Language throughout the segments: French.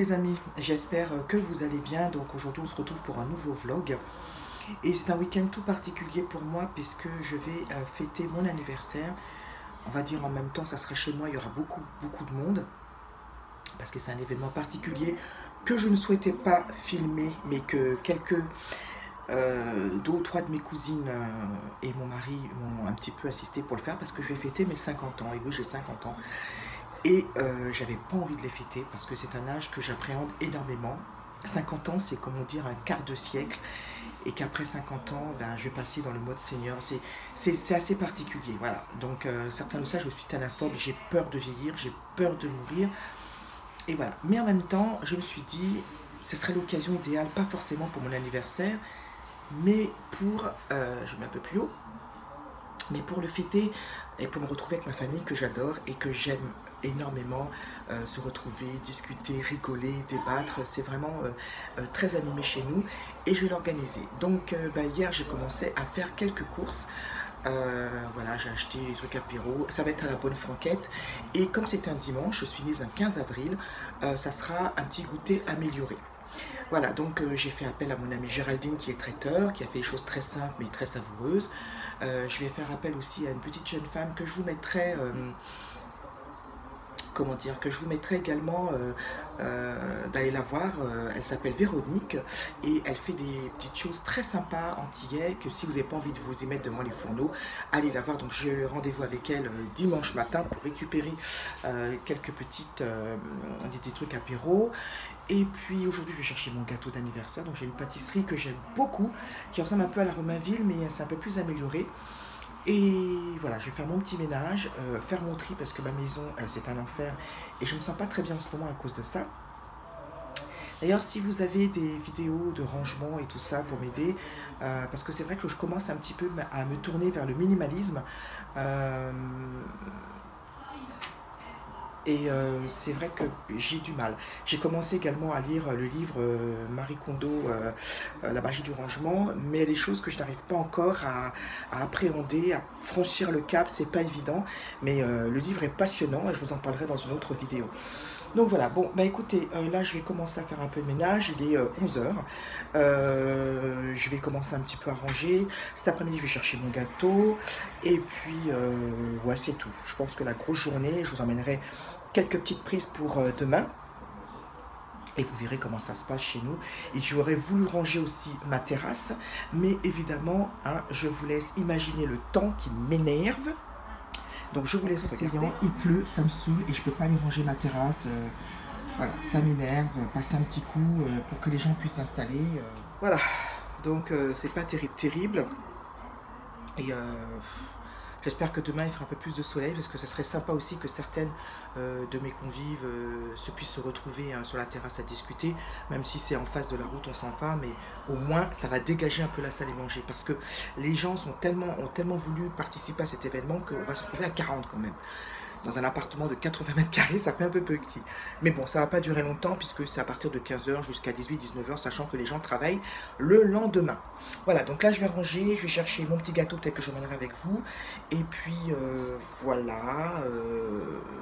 les amis, j'espère que vous allez bien. Donc aujourd'hui on se retrouve pour un nouveau vlog. Et c'est un week-end tout particulier pour moi puisque je vais fêter mon anniversaire. On va dire en même temps, ça sera chez moi, il y aura beaucoup de monde. Parce que c'est un événement particulier que je ne souhaitais pas filmer, mais que deux ou trois de mes cousines et mon mari m'ont un petit peu assisté pour le faire parce que je vais fêter mes 50 ans. Et oui, j'ai 50 ans. Et j'avais pas envie de les fêter parce que c'est un âge que j'appréhende énormément. 50 ans, c'est comme on dit un quart de siècle. Et qu'après 50 ans, ben, je vais passer dans le mode senior. C'est assez particulier. Voilà. Donc certains le savent, je suis thanaphobe, j'ai peur de vieillir, j'ai peur de mourir. Et voilà. Mais en même temps, je me suis dit, ce serait l'occasion idéale, pas forcément pour mon anniversaire, mais pour, je mets un peu plus haut, mais pour le fêter et pour me retrouver avec ma famille que j'adore et que j'aime énormément, se retrouver, discuter, rigoler, débattre. C'est vraiment très animé chez nous et je vais l'organiser. Donc hier j'ai commencé à faire quelques courses. Voilà, j'ai acheté les trucs apéro, ça va être à la bonne franquette. Et comme c'est un dimanche, je suis née un 15 avril, ça sera un petit goûter amélioré. Voilà, donc j'ai fait appel à mon amie Géraldine qui est traiteur, qui a fait des choses très simples mais très savoureuses. Je vais faire appel aussi à une petite jeune femme que je vous mettrai, comment dire, que je vous mettrai également d'aller la voir. Elle s'appelle Véronique et elle fait des petites choses très sympas antillais que si vous n'avez pas envie de vous y mettre devant les fourneaux, allez la voir. Donc j'ai rendez-vous avec elle dimanche matin pour récupérer quelques petites des trucs apéro. Et puis aujourd'hui je vais chercher mon gâteau d'anniversaire. Donc j'ai une pâtisserie que j'aime beaucoup qui ressemble un peu à la Romainville mais c'est un peu plus amélioré. Et voilà, je vais faire mon petit ménage, faire mon tri parce que ma maison c'est un enfer et je ne me sens pas très bien en ce moment à cause de ça. D'ailleurs, si vous avez des vidéos de rangement et tout ça pour m'aider, parce que c'est vrai que je commence un petit peu à me tourner vers le minimalisme. Et c'est vrai que j'ai du mal. J'ai commencé également à lire le livre Marie Kondo, La magie du rangement, mais il y a des choses que je n'arrive pas encore à appréhender, à franchir le cap, c'est pas évident. Mais le livre est passionnant et je vous en parlerai dans une autre vidéo. Donc voilà, bon, bah écoutez, là je vais commencer à faire un peu de ménage, il est 11 h. Je vais commencer un petit peu à ranger. Cet après-midi, je vais chercher mon gâteau. Et puis, ouais, c'est tout. Je pense que la grosse journée, je vous emmènerai quelques petites prises pour demain. Et vous verrez comment ça se passe chez nous. Et j'aurais voulu ranger aussi ma terrasse. Mais évidemment, hein, je vous laisse imaginer le temps qui m'énerve. Donc je vous laisse regarder. Il pleut, ça me saoule et je peux pas aller ranger ma terrasse. Voilà, ça m'énerve. Passer un petit coup pour que les gens puissent s'installer. Voilà, donc c'est pas terrible. Et j'espère que demain il fera un peu plus de soleil parce que ce serait sympa aussi que certaines de mes convives puissent se retrouver sur la terrasse à discuter, même si c'est en face de la route, on s'en va, mais au moins ça va dégager un peu la salle et manger parce que les gens ont tellement voulu participer à cet événement qu'on va se retrouver à 40 quand même. Dans un appartement de 80 mètres carrés, ça fait un peu petit. Mais bon, ça ne va pas durer longtemps puisque c'est à partir de 15 h jusqu'à 18-19 h, sachant que les gens travaillent le lendemain. Voilà, donc là je vais ranger, je vais chercher mon petit gâteau, peut-être que je m'emmènerai avec vous. Et puis voilà,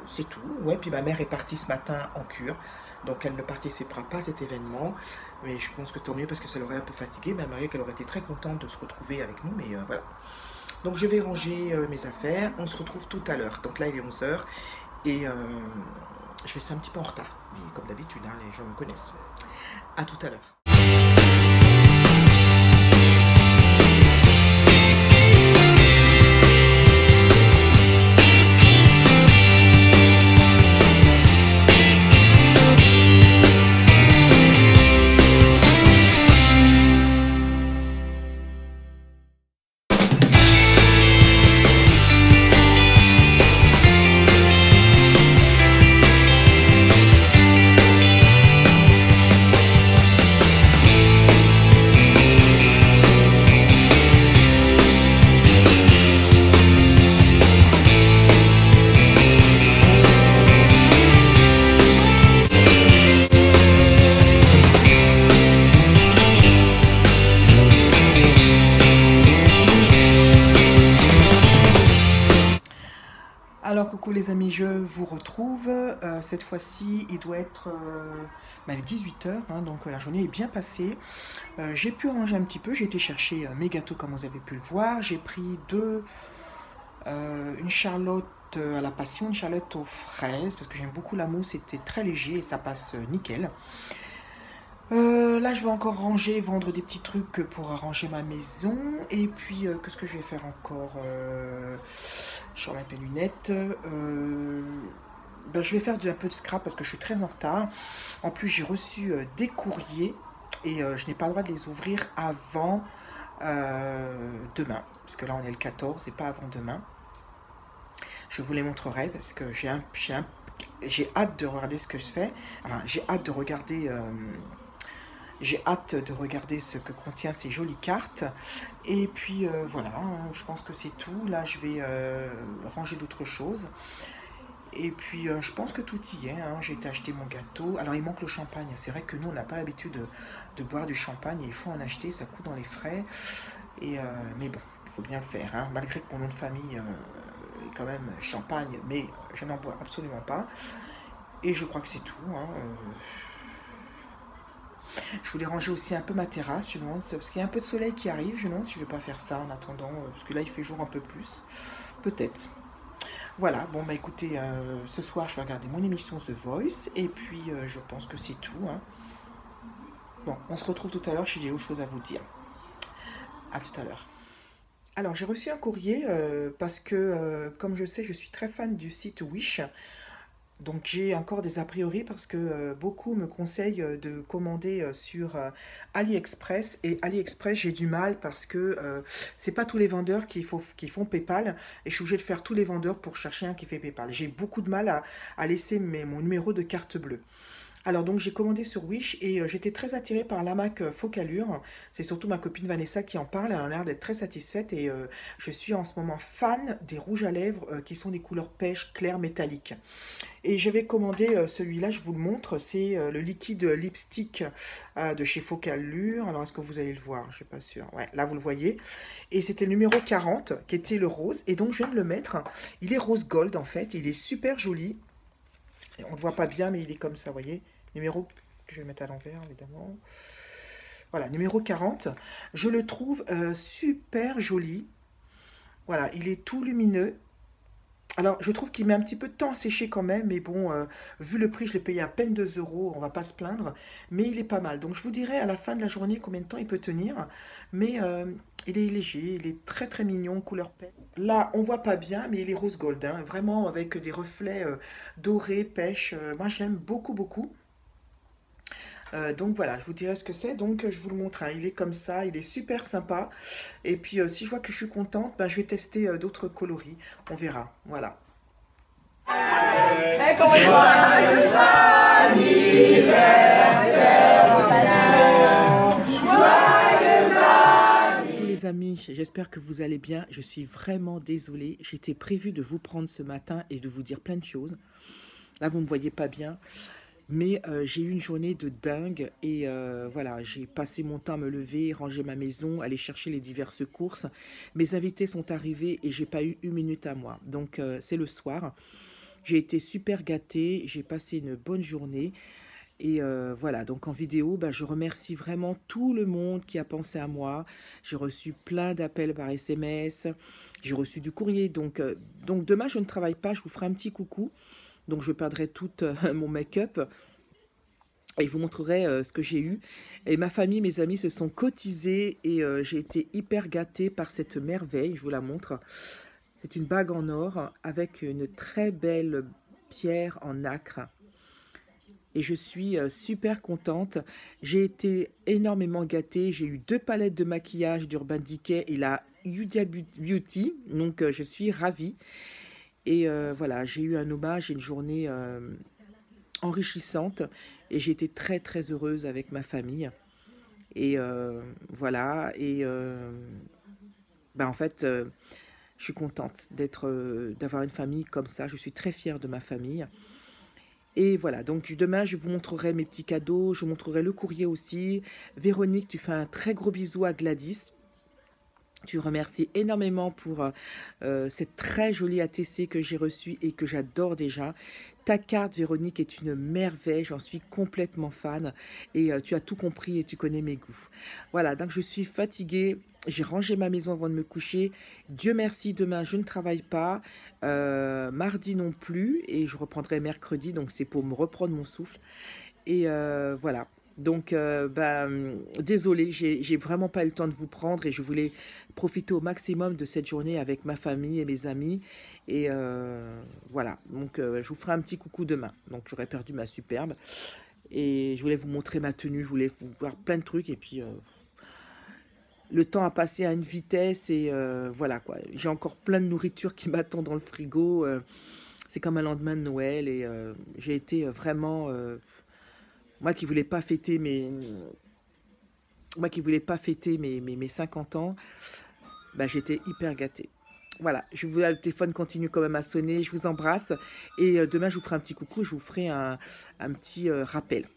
c'est tout. Ouais, puis ma mère est partie ce matin en cure. Donc elle ne participera pas à cet événement. Mais je pense que tant mieux parce que ça l'aurait un peu fatiguée. Ma mère qu'elle aurait été très contente de se retrouver avec nous, mais voilà. Donc je vais ranger mes affaires, on se retrouve tout à l'heure. Donc là il est 11 h et je vais ça un petit peu en retard. Mais comme d'habitude, hein, les gens me connaissent. À tout à l'heure. Alors coucou les amis, je vous retrouve. Cette fois-ci, il doit être bah, il est 18 h, hein, donc la journée est bien passée. J'ai pu ranger un petit peu, j'ai été chercher mes gâteaux comme vous avez pu le voir. J'ai pris une charlotte à la passion, une charlotte aux fraises, parce que j'aime beaucoup la mousse, c'était très léger et ça passe nickel. Là, je vais encore ranger, vendre des petits trucs pour arranger ma maison. Et puis, qu'est-ce que je vais faire encore? Je remets mes lunettes. Ben, je vais faire un peu de scrap parce que je suis très en retard. En plus, j'ai reçu des courriers et je n'ai pas le droit de les ouvrir avant demain. Parce que là, on est le 14 et pas avant demain. Je vous les montrerai parce que j'ai hâte de regarder ce que je fais. Enfin, j'ai hâte de regarder ce que contient ces jolies cartes. Et puis voilà, je pense que c'est tout. Là, je vais ranger d'autres choses. Et puis je pense que tout y est, hein. J'ai été acheter mon gâteau. Alors il manque le champagne. C'est vrai que nous, on n'a pas l'habitude de boire du champagne. Et il faut en acheter, ça coûte dans les frais. Mais bon, il faut bien le faire, hein. Malgré que mon nom de famille est quand même champagne. Mais je n'en bois absolument pas. Et je crois que c'est tout, hein. Je voulais ranger aussi un peu ma terrasse, je me demande, parce qu'il y a un peu de soleil qui arrive, je me demande si je ne vais pas faire ça en attendant, parce que là il fait jour un peu plus, peut-être. Voilà, bon bah écoutez, ce soir je vais regarder mon émission The Voice, et puis je pense que c'est tout, hein. Bon, on se retrouve tout à l'heure si j'ai autre chose à vous dire. À tout à l'heure. Alors j'ai reçu un courrier parce que, comme je sais, je suis très fan du site Wish. Donc j'ai encore des a priori parce que beaucoup me conseillent de commander sur AliExpress. Et AliExpress, j'ai du mal parce que c'est pas tous les vendeurs qui font PayPal. Et je suis obligée de faire tous les vendeurs pour chercher un qui fait PayPal. J'ai beaucoup de mal à laisser mon numéro de carte bleue. Alors donc j'ai commandé sur Wish et j'étais très attirée par l'hamac Focalure. C'est surtout ma copine Vanessa qui en parle, elle a l'air d'être très satisfaite et je suis en ce moment fan des rouges à lèvres qui sont des couleurs pêche clair métallique. Et j'avais commandé celui-là, je vous le montre, c'est le liquide lipstick de chez Focalure. Alors est-ce que vous allez le voir? Je suis pas sûre. Ouais, là vous le voyez. Et c'était le numéro 40 qui était le rose et donc je viens de le mettre. Il est rose gold en fait, il est super joli. On ne le voit pas bien mais il est comme ça, vous voyez. Numéro, je vais le mettre à l'envers, évidemment. Voilà, numéro 40. Je le trouve super joli. Voilà, il est tout lumineux. Alors, je trouve qu'il met un petit peu de temps à sécher quand même, mais bon, vu le prix, je l'ai payé à peine 2 euros, on va pas se plaindre, mais il est pas mal. Donc, je vous dirai à la fin de la journée combien de temps il peut tenir, mais il est léger, il est très très mignon, couleur pêche. Là, on voit pas bien, mais il est rose gold, hein, vraiment avec des reflets dorés, pêche. Moi, j'aime beaucoup beaucoup. Donc voilà, je vous dirai ce que c'est. Donc je vous le montre, hein. Il est comme ça, il est super sympa. Et puis si je vois que je suis contente, ben, je vais tester d'autres coloris. On verra. Voilà. Joyeux anniversaire, les amis, j'espère que vous allez bien. Je suis vraiment désolée. J'étais prévue de vous prendre ce matin et de vous dire plein de choses. Là, vous ne me voyez pas bien. Mais j'ai eu une journée de dingue et voilà, j'ai passé mon temps à me lever, ranger ma maison, aller chercher les diverses courses. Mes invités sont arrivés et j'ai pas eu une minute à moi. Donc c'est le soir. J'ai été super gâtée, j'ai passé une bonne journée. Et voilà, donc en vidéo, bah, je remercie vraiment tout le monde qui a pensé à moi. J'ai reçu plein d'appels par SMS, j'ai reçu du courrier. Donc demain, je ne travaille pas, je vous ferai un petit coucou. Donc je perdrai tout mon make-up et je vous montrerai ce que j'ai eu. Et ma famille, mes amis se sont cotisés et j'ai été hyper gâtée par cette merveille. Je vous la montre. C'est une bague en or avec une très belle pierre en nacre. Et je suis super contente. J'ai été énormément gâtée. J'ai eu 2 palettes de maquillage d'Urban Decay et la Yudia Beauty. Donc je suis ravie. Et voilà, j'ai eu un hommage et une journée enrichissante et j'ai été très très heureuse avec ma famille. Et voilà, et en fait, je suis contente d'avoir une famille comme ça. Je suis très fière de ma famille. Et voilà, donc demain, je vous montrerai mes petits cadeaux, je vous montrerai le courrier aussi. Véronique, tu fais un très gros bisou à Gladys. Tu remercies énormément pour cette très jolie ATC que j'ai reçue et que j'adore déjà. Ta carte, Véronique, est une merveille. J'en suis complètement fan. Et tu as tout compris et tu connais mes goûts. Voilà, donc je suis fatiguée. J'ai rangé ma maison avant de me coucher. Dieu merci, demain, je ne travaille pas. Mardi non plus. Et je reprendrai mercredi. Donc c'est pour me reprendre mon souffle. Et voilà. Donc, désolée, j'ai vraiment pas eu le temps de vous prendre et je voulais profiter au maximum de cette journée avec ma famille et mes amis. Et voilà, donc je vous ferai un petit coucou demain. Donc, j'aurais perdu ma superbe. Et je voulais vous montrer ma tenue, je voulais vous voir plein de trucs. Et puis, le temps a passé à une vitesse et voilà quoi. J'ai encore plein de nourriture qui m'attend dans le frigo. C'est comme un lendemain de Noël et j'ai été vraiment... moi qui voulais pas fêter mes 50 ans, bah, j'étais hyper gâtée. Voilà, le téléphone continue quand même à sonner, je vous embrasse. Et demain, je vous ferai un petit coucou, je vous ferai un petit rappel.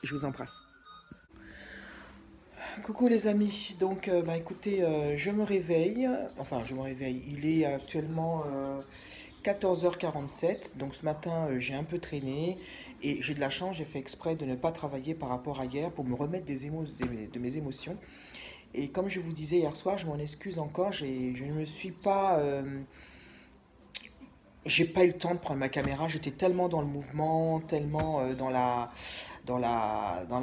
Je vous embrasse. Coucou les amis, donc bah, écoutez, je me réveille, il est actuellement 14h47, donc ce matin j'ai un peu traîné et j'ai de la chance, j'ai fait exprès de ne pas travailler par rapport à hier pour me remettre de mes émotions. Et comme je vous disais hier soir, je m'en excuse encore, je ne me suis pas... j'ai pas eu le temps de prendre ma caméra, j'étais tellement dans le mouvement, tellement dans la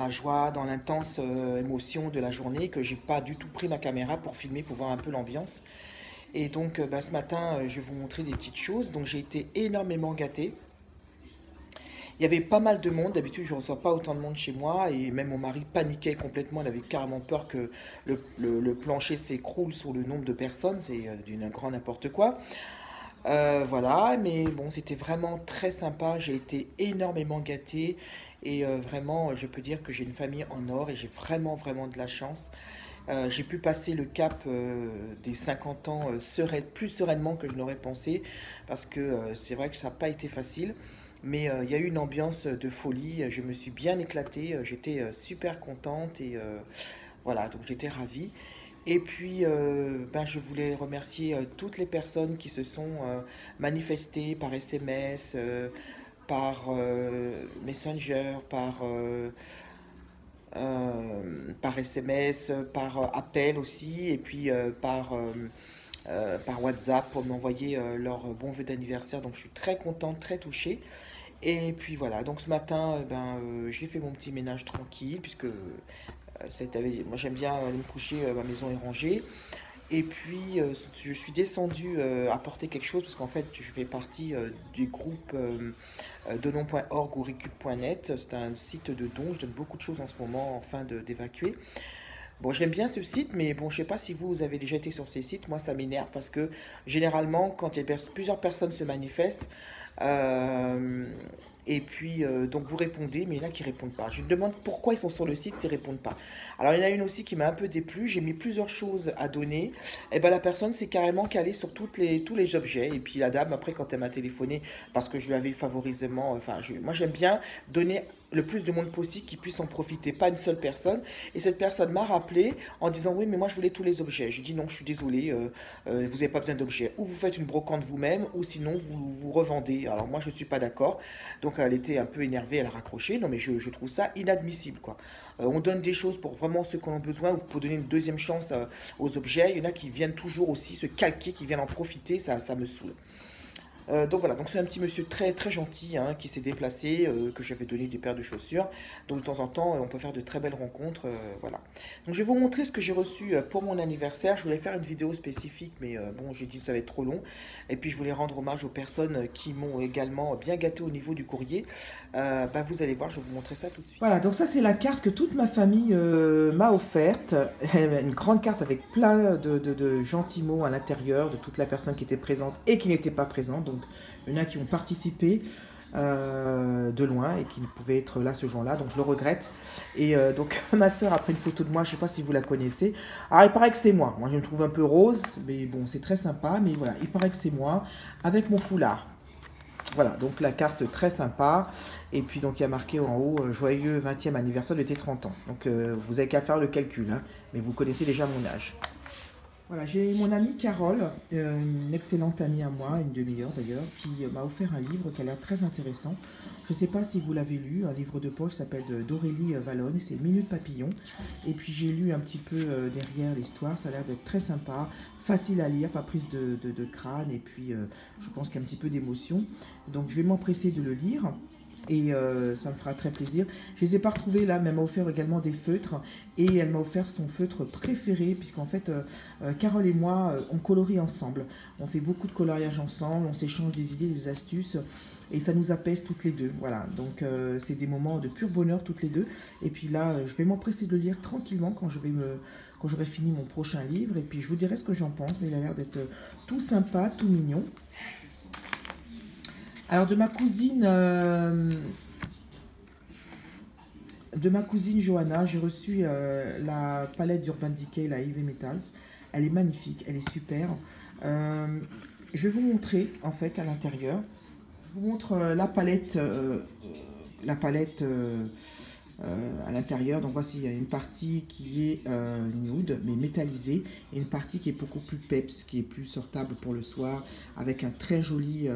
joie, dans l'intense émotion de la journée que j'ai pas du tout pris ma caméra pour filmer, pour voir un peu l'ambiance. Et donc bah, ce matin, je vais vous montrer des petites choses. Donc j'ai été énormément gâtée. Il y avait pas mal de monde, d'habitude je ne reçois pas autant de monde chez moi et même mon mari paniquait complètement, il avait carrément peur que le plancher s'écroule sur le nombre de personnes, c'est d'une grand n'importe quoi. Voilà, mais bon, c'était vraiment très sympa, j'ai été énormément gâtée et vraiment, je peux dire que j'ai une famille en or et j'ai vraiment, vraiment de la chance. J'ai pu passer le cap des 50 ans plus sereinement que je n'aurais pensé parce que c'est vrai que ça n'a pas été facile. Mais il y a eu une ambiance de folie, je me suis bien éclatée, j'étais super contente et voilà, donc j'étais ravie. Et puis, ben, je voulais remercier toutes les personnes qui se sont manifestées par SMS, par Messenger, par SMS, par appel aussi, et puis par WhatsApp pour m'envoyer leur bon vœu d'anniversaire. Donc je suis très contente, très touchée. Et puis voilà, donc ce matin, j'ai fait mon petit ménage tranquille, puisque moi j'aime bien aller me coucher, ma maison est rangée. Et puis je suis descendue apporter quelque chose, parce qu'en fait je fais partie du groupe donon.org ou recup.net. C'est un site de dons, je donne beaucoup de choses en ce moment afin d'évacuer. Bon, j'aime bien ce site, mais bon, je sais pas si vous avez déjà été sur ces sites. Moi, ça m'énerve parce que généralement, quand plusieurs personnes se manifestent, euh, et puis donc vous répondez, mais il y en a qui répondent pas. Je me demande pourquoi ils sont sur le site, ils répondent pas. Alors, il y en a une aussi qui m'a un peu déplu. J'ai mis plusieurs choses à donner. Et ben la personne s'est carrément calée sur tous les objets. Et puis la dame, après, quand elle m'a téléphoné, parce que je lui avais favorisement, moi j'aime bien donner le plus de monde possible qui puisse en profiter, pas une seule personne. Et cette personne m'a rappelé en disant oui, mais moi je voulais tous les objets. J'ai dit non, je suis désolé, vous n'avez pas besoin d'objets. Ou vous faites une brocante vous-même, ou sinon vous revendez. Alors moi je ne suis pas d'accord. Donc elle était un peu énervée, elle a raccroché. Non mais je trouve ça inadmissible quoi. On donne des choses pour vraiment ceux qui en ont besoin ou pour donner une deuxième chance aux objets. Il y en a qui viennent toujours aussi se calquer, qui viennent en profiter, ça me saoule. Donc voilà, donc c'est un petit monsieur très très gentil hein, qui s'est déplacé, que j'avais donné des paires de chaussures. Donc de temps en temps, on peut faire de très belles rencontres. Voilà. Donc je vais vous montrer ce que j'ai reçu pour mon anniversaire. Je voulais faire une vidéo spécifique, mais bon, j'ai dit que ça va être trop long. Et puis je voulais rendre hommage aux personnes qui m'ont également bien gâté au niveau du courrier. Vous allez voir, je vais vous montrer ça tout de suite. Voilà, donc ça c'est la carte que toute ma famille m'a offerte. Une grande carte avec plein de gentils mots à l'intérieur de toute la personne qui était présente et qui n'était pas présente. Donc il y en a qui ont participé de loin et qui ne pouvaient être là ce jour-là, donc je le regrette. Et donc ma soeur a pris une photo de moi, je ne sais pas si vous la connaissez. Alors il paraît que c'est moi, je me trouve un peu rose, mais bon c'est très sympa, mais voilà, il paraît que c'est moi, avec mon foulard. Voilà, donc la carte très sympa. Et puis donc il y a marqué en haut joyeux 20e anniversaire de tes 30 ans. Donc vous n'avez qu'à faire le calcul, hein, mais vous connaissez déjà mon âge. Voilà, j'ai mon amie Carole, une excellente amie à moi, une de meilleures d'ailleurs, qui m'a offert un livre qui a l'air très intéressant. Je ne sais pas si vous l'avez lu, un livre de poche s'appelle d'Aurélie Valognes, c'est Minute Papillon. Et puis j'ai lu un petit peu derrière l'histoire, ça a l'air d'être très sympa, facile à lire, pas prise de crâne, et puis je pense qu'il y a un petit peu d'émotion. Donc je vais m'empresser de le lire. Et ça me fera très plaisir. Je les ai pas retrouvés là, mais elle m'a offert également des feutres. Et elle m'a offert son feutre préféré, puisqu'en fait, Carole et moi, on colorie ensemble. On fait beaucoup de coloriage ensemble, on s'échange des idées, des astuces. Et ça nous apaise toutes les deux. Voilà, donc c'est des moments de pur bonheur toutes les deux. Et puis là, je vais m'empresser de le lire tranquillement quand j'aurai fini mon prochain livre. Et puis je vous dirai ce que j'en pense. Mais il a l'air d'être tout sympa, tout mignon. Alors de ma cousine Johanna, j'ai reçu la palette d'Urban Decay, la Heavy Metals. Elle est magnifique, elle est super. Je vais vous montrer en fait à l'intérieur. Je vous montre la palette à l'intérieur. Donc voici, il y a une partie qui est nude mais métallisée et une partie qui est beaucoup plus peps, qui est plus sortable pour le soir avec un très joli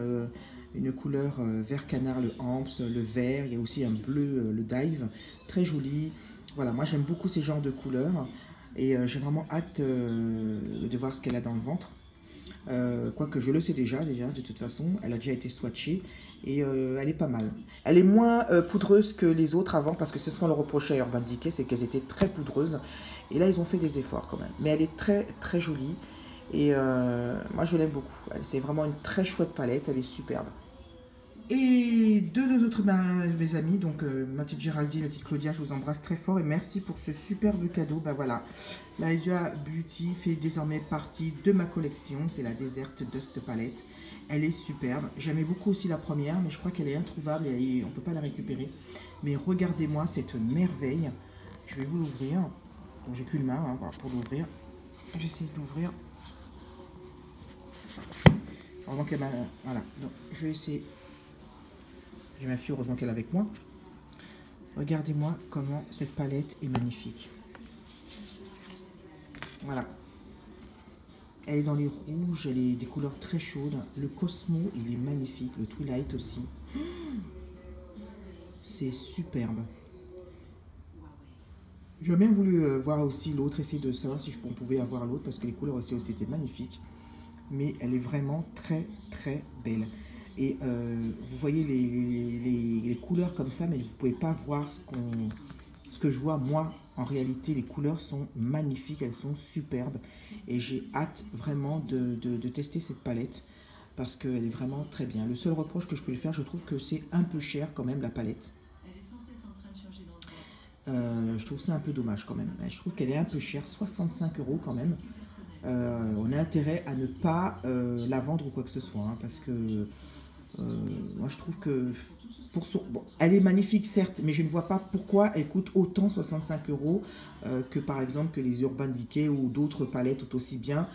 une couleur vert canard, le amps, le vert, il y a aussi un bleu, le dive, très joli. Voilà, moi j'aime beaucoup ces genres de couleurs et j'ai vraiment hâte de voir ce qu'elle a dans le ventre. Quoique je le sais déjà de toute façon, elle a déjà été swatchée et elle est pas mal. Elle est moins poudreuse que les autres avant parce que c'est ce qu'on leur reprochait à Urban Decay, c'est qu'elles étaient très poudreuses et là ils ont fait des efforts quand même. Mais elle est très très jolie et moi je l'aime beaucoup. C'est vraiment une très chouette palette, elle est superbe. Et deux autres mes amis, donc ma petite Géraldine, ma petite Claudia, je vous embrasse très fort et merci pour ce superbe cadeau. Ben voilà, la Asia Beauty fait désormais partie de ma collection, c'est la Desert Dust Palette. Elle est superbe, j'aimais beaucoup aussi la première, mais je crois qu'elle est introuvable et on ne peut pas la récupérer. Mais regardez-moi cette merveille, je vais vous l'ouvrir, donc j'ai qu'une main hein, voilà, pour l'ouvrir. J'essaie d'ouvrir. Heureusement qu'elle m'a... Voilà, donc je vais essayer... J'ai ma fille, heureusement qu'elle est avec moi. Regardez-moi comment cette palette est magnifique. Voilà. Elle est dans les rouges, elle est des couleurs très chaudes. Le Cosmo, il est magnifique. Le Twilight aussi. C'est superbe. J'aurais bien voulu voir aussi l'autre, essayer de savoir si on pouvait avoir l'autre, parce que les couleurs aussi étaient magnifiques. Mais elle est vraiment très très belle. Et vous voyez les couleurs comme ça, mais vous ne pouvez pas voir ce que je vois. Moi, en réalité, les couleurs sont magnifiques, elles sont superbes. Et j'ai hâte vraiment de tester cette palette parce qu'elle est vraiment très bien. Le seul reproche que je peux lui faire, je trouve que c'est un peu cher quand même la palette. Je trouve ça un peu dommage quand même. Je trouve qu'elle est un peu chère, 65 € quand même. On a intérêt à ne pas la vendre ou quoi que ce soit, hein, parce que moi je trouve que bon, elle est magnifique certes, mais je ne vois pas pourquoi elle coûte autant 65 € que par exemple que les Urban Decay ou d'autres palettes tout aussi bien.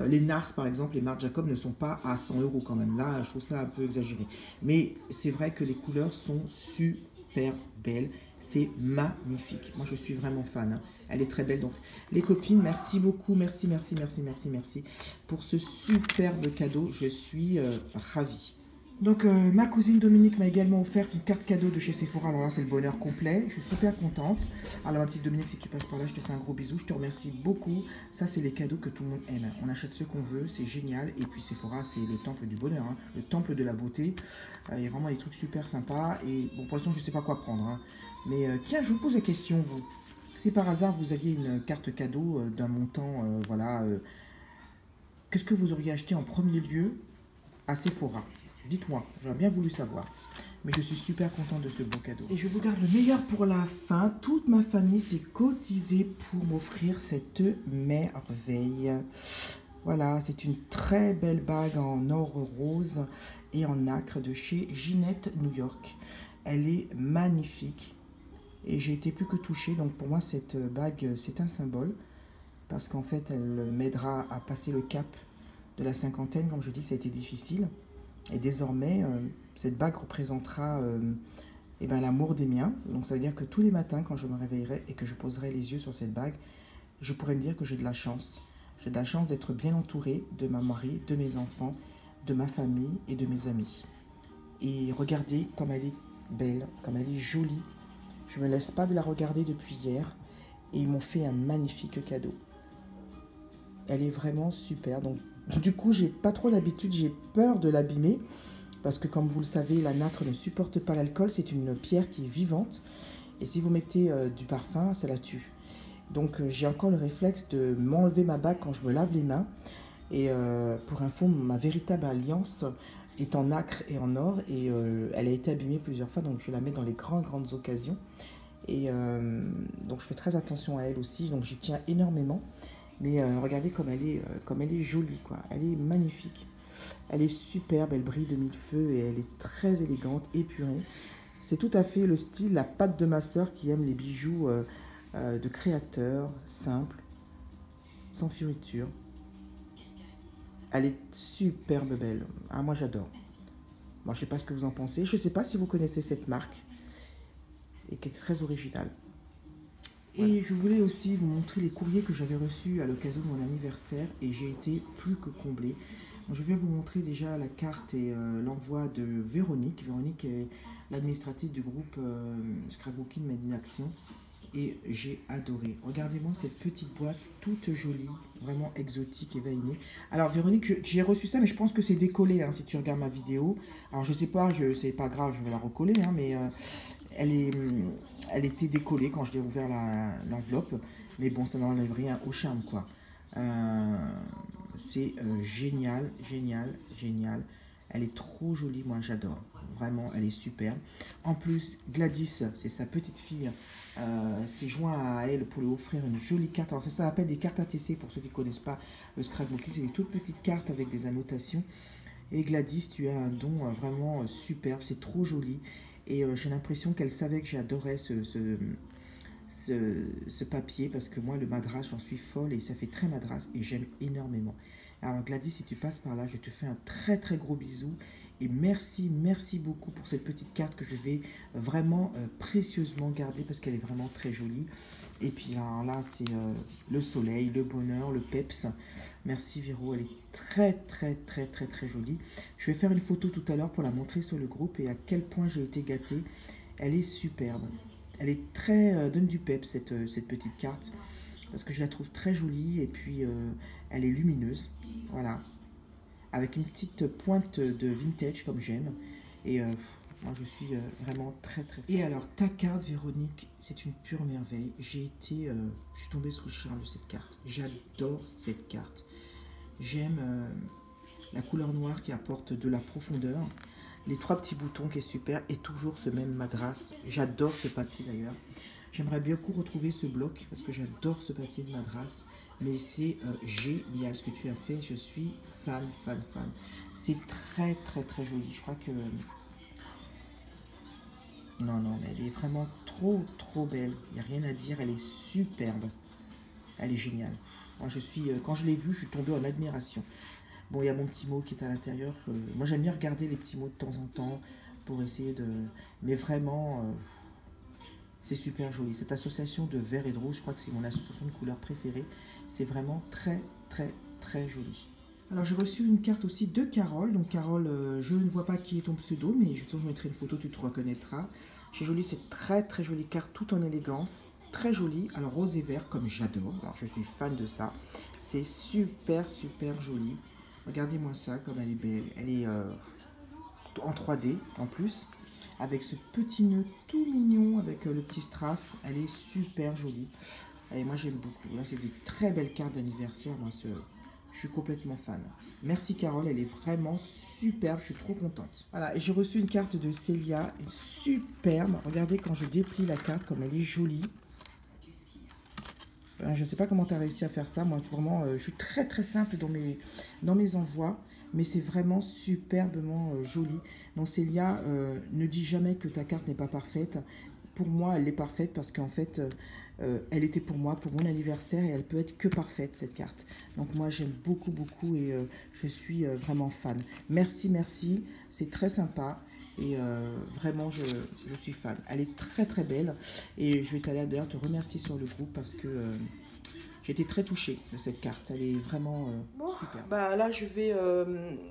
Les Nars par exemple, les Marc Jacob ne sont pas à 100 € quand même. Là je trouve ça un peu exagéré. Mais c'est vrai que les couleurs sont super belles. C'est magnifique. Moi, je suis vraiment fan. Hein. Elle est très belle. Donc, les copines, merci beaucoup. Merci, merci, merci, merci, merci pour ce superbe cadeau. Je suis ravie. Donc, ma cousine Dominique m'a également offert une carte cadeau de chez Sephora. Alors là, c'est le bonheur complet. Je suis super contente. Alors, ma petite Dominique, si tu passes par là, je te fais un gros bisou. Je te remercie beaucoup. Ça, c'est les cadeaux que tout le monde aime. On achète ce qu'on veut. C'est génial. Et puis, Sephora, c'est le temple du bonheur. Hein. Le temple de la beauté. Il y a vraiment des trucs super sympas. Et bon, pour l'instant, je ne sais pas quoi prendre. Hein. Mais tiens, je vous pose la question, vous. Si par hasard vous aviez une carte cadeau d'un montant, voilà, qu'est-ce que vous auriez acheté en premier lieu à Sephora? Dites-moi, j'aurais bien voulu savoir. Mais je suis super contente de ce beau cadeau. Et je vous garde le meilleur pour la fin. Toute ma famille s'est cotisée pour m'offrir cette merveille. Voilà, c'est une très belle bague en or rose et en nacre de chez Ginette New York. Elle est magnifique. Et j'ai été plus que touchée, donc pour moi cette bague c'est un symbole, parce qu'en fait elle m'aidera à passer le cap de la cinquantaine, comme je dis que ça a été difficile. Et désormais cette bague représentera eh ben, l'amour des miens, donc ça veut dire que tous les matins quand je me réveillerai et que je poserai les yeux sur cette bague, je pourrai me dire que j'ai de la chance, J'ai de la chance d'être bien entourée de ma mari, de mes enfants, de ma famille et de mes amis. Et regardez comme elle est belle, comme elle est jolie. Je ne me laisse pas de la regarder depuis hier. Et ils m'ont fait un magnifique cadeau. Elle est vraiment super. Donc, du coup, j'ai pas trop l'habitude, j'ai peur de l'abîmer. Parce que comme vous le savez, la nacre ne supporte pas l'alcool. C'est une pierre qui est vivante. Et si vous mettez du parfum, ça la tue. Donc, j'ai encore le réflexe de m'enlever ma bague quand je me lave les mains. Et pour info, ma véritable alliance est en nacre et en or. Et elle a été abîmée plusieurs fois. Donc, je la mets dans les grandes occasions. Et donc je fais très attention à elle aussi, donc j'y tiens énormément. Mais regardez comme elle est jolie, quoi. Elle est magnifique. Elle est superbe, elle brille de mille feux et elle est très élégante, épurée. C'est tout à fait le style, la patte de ma sœur qui aime les bijoux de créateur, simples, sans fioriture. Elle est superbe belle. Ah, moi j'adore. Moi je sais pas ce que vous en pensez. Je sais pas si vous connaissez cette marque et qui est très originale. Voilà. Et je voulais aussi vous montrer les courriers que j'avais reçus à l'occasion de mon anniversaire et j'ai été plus que comblée. Donc, je vais vous montrer déjà la carte et l'envoi de Véronique. Véronique est l'administrative du groupe Scrapbooking Made in Action et j'ai adoré. Regardez-moi cette petite boîte toute jolie, vraiment exotique et vainée. Alors Véronique, j'ai reçu ça mais je pense que c'est décollé hein, si tu regardes ma vidéo. Alors je sais pas, c'est pas grave, je vais la recoller hein, mais elle était décollée quand je l'ai ouvert l'enveloppe. Mais bon, ça n'enlève rien au charme, quoi. C'est génial, génial, génial. Elle est trop jolie, moi j'adore. Vraiment, elle est superbe. En plus, Gladys, c'est sa petite fille, s'est joint à elle pour lui offrir une jolie carte. Alors ça s'appelle des cartes ATC pour ceux qui ne connaissent pas le scrapbooking. C'est des toutes petites cartes avec des annotations. Et Gladys, tu as un don vraiment superbe, c'est trop joli. Et j'ai l'impression qu'elle savait que j'adorais ce papier parce que moi, le madras, j'en suis folle et ça fait très madras et j'aime énormément. Alors Gladys, si tu passes par là, je te fais un très gros bisou et merci, merci beaucoup pour cette petite carte que je vais vraiment précieusement garder parce qu'elle est vraiment très jolie. Et puis alors là, c'est le soleil, le bonheur, le peps. Merci Véro, elle est très jolie. Je vais faire une photo tout à l'heure pour la montrer sur le groupe et à quel point j'ai été gâtée. Elle est superbe. Elle est donne du peps cette petite carte parce que je la trouve très jolie et puis elle est lumineuse. Voilà. Avec une petite pointe de vintage comme j'aime. Et moi, je suis vraiment très. Et alors, ta carte, Véronique, c'est une pure merveille. Je suis tombée sous le charme de cette carte. J'adore cette carte. J'aime la couleur noire qui apporte de la profondeur. Les 3 petits boutons qui est super. Et toujours ce même madras. J'adore ce papier d'ailleurs. J'aimerais bien retrouver ce bloc parce que j'adore ce papier de madras. Mais c'est génial ce que tu as fait. Je suis fan. C'est très joli. Je crois que... Non, mais elle est vraiment trop belle. Il n'y a rien à dire, elle est superbe. Elle est géniale. Moi, quand je l'ai vue, je suis tombée en admiration. Bon, il y a mon petit mot qui est à l'intérieur. Moi, j'aime bien regarder les petits mots de temps en temps pour essayer de... Mais vraiment, c'est super joli. Cette association de vert et de rose, je crois que c'est mon association de couleurs préférée. C'est vraiment très joli. Alors j'ai reçu une carte aussi de Carole. Donc Carole, je ne vois pas qui est ton pseudo, mais je mettrai une photo, tu te reconnaîtras. J'ai joli cette très jolie carte, tout en élégance. Très jolie, alors rose et vert, comme j'adore. Alors je suis fan de ça. C'est super joli. Regardez-moi ça, comme elle est belle. Elle est en 3D en plus. Avec ce petit nœud tout mignon, avec le petit strass. Elle est super jolie. Et moi j'aime beaucoup. Là, c'est des très belles cartes d'anniversaire. Moi, je suis complètement fan. Merci Carole, elle est vraiment superbe, je suis trop contente. Voilà, et j'ai reçu une carte de Célia, une superbe. Regardez quand je déplie la carte, comme elle est jolie. Je ne sais pas comment tu as réussi à faire ça. Moi, vraiment, je suis très simple dans mes envois. Mais c'est vraiment superbement joli. Donc Célia, ne dis jamais que ta carte n'est pas parfaite. Pour moi, elle est parfaite parce qu'en fait... elle était pour moi, pour mon anniversaire, et elle peut être que parfaite, cette carte. Donc moi, j'aime beaucoup et je suis vraiment fan. Merci, c'est très sympa. Et vraiment, je suis fan. Elle est très très belle. Et je vais d'ailleurs te remercier sur le groupe parce que j'ai été très touchée de cette carte. Elle est vraiment super. Bah là, je vais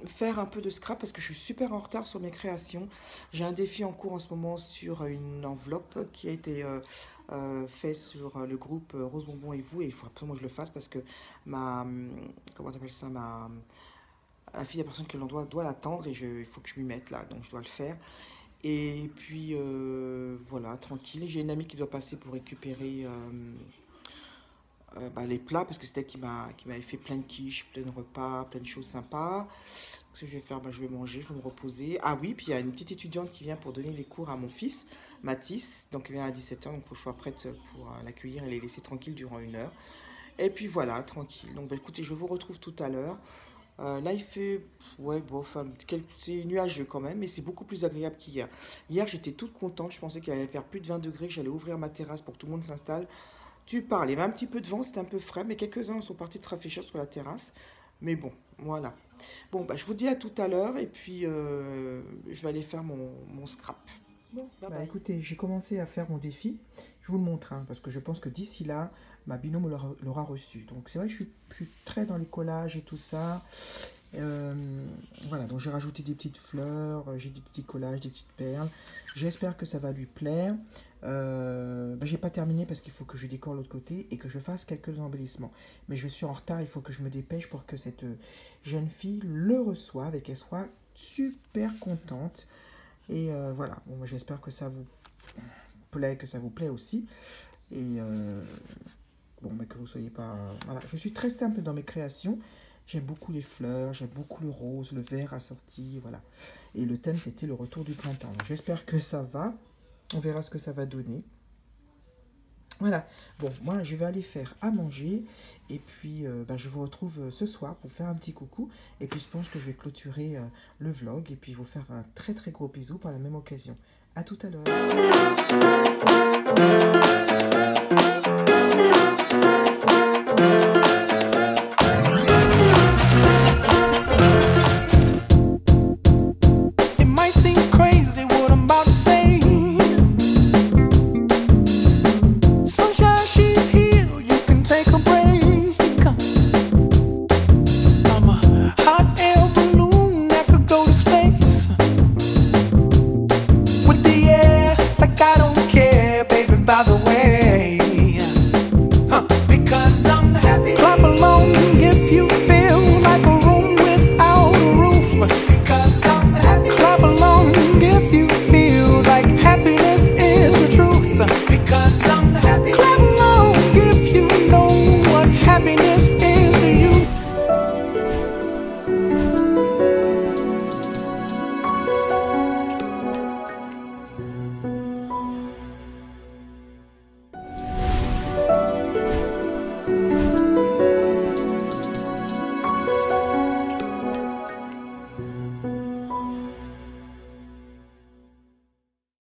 faire un peu de scrap parce que je suis super en retard sur mes créations. J'ai un défi en cours en ce moment sur une enveloppe qui a été fait sur le groupe Rose Bonbon et vous. Et il faut absolument que je le fasse parce que comment on appelle ça, la fille de la personne que l'on doit l'attendre et il faut que je m'y mette là. Donc je dois le faire. Et puis voilà, tranquille. J'ai une amie qui doit passer pour récupérer les plats parce que c'était elle qui m'avait fait plein de quiches, plein de repas, plein de choses sympas. Ce que je vais faire, je vais manger, je vais me reposer. Ah oui, puis il y a une petite étudiante qui vient pour donner les cours à mon fils, Mathis. Donc elle vient à 17h, donc il faut que je sois prête pour l'accueillir et les laisser tranquille durant 1 heure. Et puis voilà, tranquille. Donc écoutez, je vous retrouve tout à l'heure. Là, il fait, ouais, bon, enfin, c'est nuageux quand même, mais c'est beaucoup plus agréable qu'hier. Hier, j'étais toute contente. Je pensais qu'il allait faire plus de 20 degrés, que j'allais ouvrir ma terrasse pour que tout le monde s'installe. Tu parles, il y avait un petit peu de vent, c'était un peu frais, mais quelques-uns sont partis de rafraîchir sur la terrasse. Mais bon, voilà. Bon, je vous dis à tout à l'heure, et puis je vais aller faire mon scrap. Bon, bye bye. Écoutez, j'ai commencé à faire mon défi. Je vous le montre, hein, parce que je pense que d'ici là, ma binôme l'aura reçu. Donc c'est vrai que je suis très dans les collages et tout ça. Voilà, donc j'ai rajouté des petites fleurs, j'ai des petits collages, des petites perles. J'espère que ça va lui plaire. J'ai pas terminé parce qu'il faut que je décore l'autre côté et que je fasse quelques embellissements. Mais je suis en retard, il faut que je me dépêche pour que cette jeune fille le reçoive et qu'elle soit super contente. Et voilà, bon, j'espère que ça vous plaît, que ça vous plaît aussi. Et bon, mais que vous soyez pas... Voilà, je suis très simple dans mes créations. J'aime beaucoup les fleurs, j'aime beaucoup le rose, le vert assorti, voilà. Et le thème, c'était le retour du printemps. J'espère que ça va. On verra ce que ça va donner. Voilà. Bon, moi, je vais aller faire à manger. Et puis, je vous retrouve ce soir pour faire un petit coucou. Et puis, je pense que je vais clôturer le vlog. Et puis, vous faire un très, très gros bisou par la même occasion. À tout à l'heure.